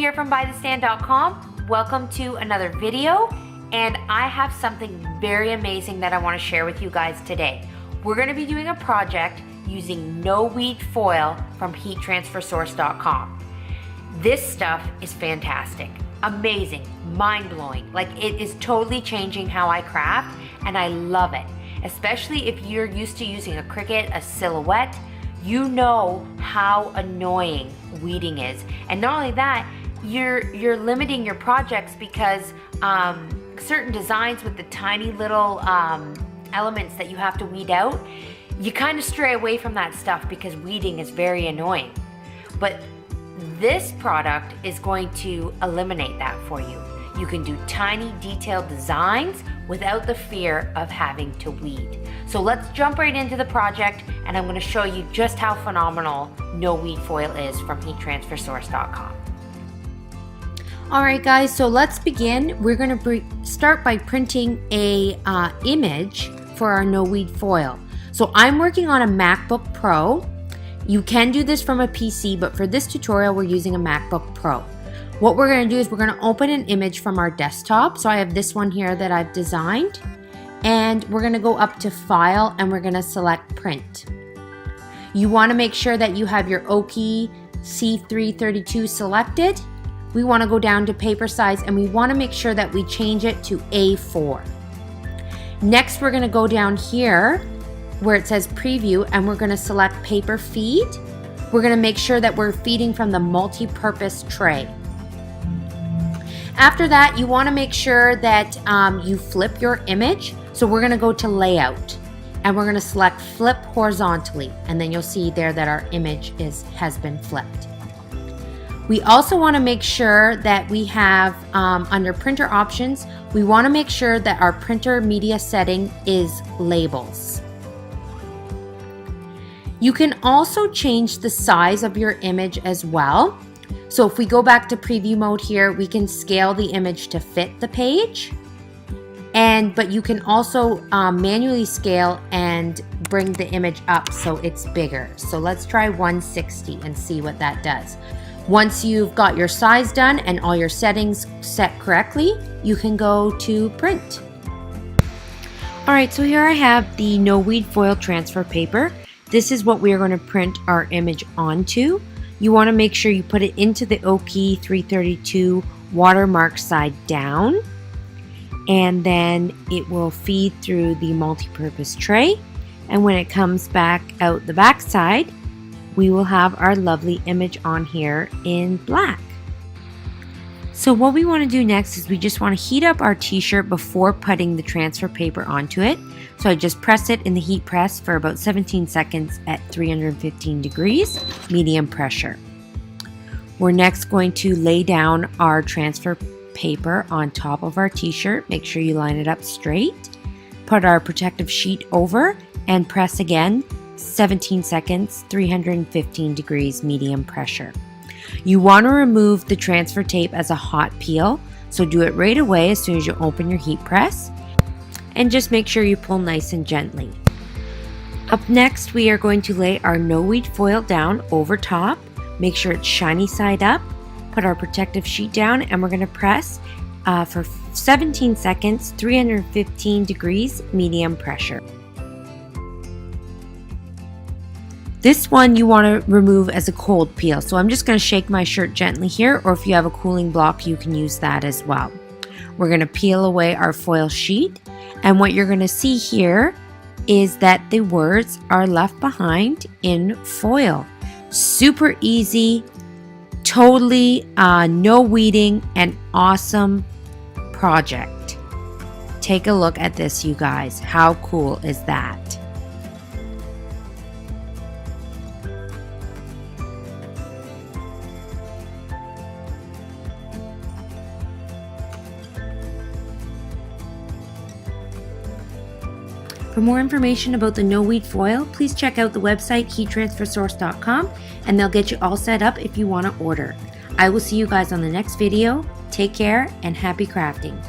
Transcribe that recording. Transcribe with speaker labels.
Speaker 1: here from BuyTheStand.com. Welcome to another video, and I have something very amazing that I want to share with you guys today. We're going to be doing a project using NoWeed Foil from HeatTransferSource.com. This stuff is fantastic, amazing, mind-blowing. Like, it is totally changing how I craft, and I love it. Especially if you're used to using a Cricut, a silhouette, you know how annoying weeding is. And not only that, you're limiting your projects because certain designs with the tiny little elements that you have to weed out, you kind of stray away from that stuff because weeding is very annoying. But this product is going to eliminate that for you. You can do tiny detailed designs without the fear of having to weed. So let's jump right into the project, and I'm going to show you just how phenomenal NoWeed Foil is from HeatTransferSource.com. Alright guys, so let's begin. We're going to start by printing a image for our NoWeed Foil. So I'm working on a MacBook Pro. You can do this from a PC, but for this tutorial we're using a MacBook Pro. What we're going to do is we're going to open an image from our desktop. So I have this one here that I've designed, and we're going to go up to File and we're going to select Print. You want to make sure that you have your Oki C332 selected. We want to go down to paper size, and we want to make sure that we change it to A4. Next, we're going to go down here where it says Preview, and we're going to select Paper Feed. We're going to make sure that we're feeding from the multi-purpose tray. After that, you want to make sure that you flip your image. So we're going to go to Layout, and we're going to select Flip Horizontally, and then you'll see there that our image has been flipped. We also want to make sure that we have, under Printer Options, we want to make sure that our printer media setting is Labels. You can also change the size of your image as well. So if we go back to preview mode here, we can scale the image to fit the page. But you can also manually scale and bring the image up so it's bigger. So let's try 160 and see what that does. Once you've got your size done and all your settings set correctly, you can go to print. Alright, so here I have the NoWeed Foil transfer paper. This is what we are going to print our image onto. You want to make sure you put it into the Oki 332 watermark side down, and then it will feed through the multi-purpose tray, and when it comes back out the back side, we will have our lovely image on here in black. So what we want to do next is we just want to heat up our t-shirt before putting the transfer paper onto it. So I just press it in the heat press for about 17 seconds at 315 degrees, medium pressure. We're next going to lay down our transfer paper on top of our t-shirt. Make sure you line it up straight. Put our protective sheet over and press again, 17 seconds, 315 degrees, medium pressure. You want to remove the transfer tape as a hot peel, so do it right away as soon as you open your heat press. And just make sure you pull nice and gently. Up next, we are going to lay our NoWeed Foil down over top. Make sure it's shiny side up. Put our protective sheet down, and we're going to press for 17 seconds, 315 degrees, medium pressure. This one you want to remove as a cold peel. So I'm just going to shake my shirt gently here, or if you have a cooling block, you can use that as well. We're going to peel away our foil sheet. And what you're going to see here is that the words are left behind in foil. Super easy, totally no weeding, and awesome project. Take a look at this, you guys. How cool is that? For more information about the NoWeed Foil, please check out the website HeatTransferSource.com, and they'll get you all set up if you want to order. I will see you guys on the next video. Take care and happy crafting.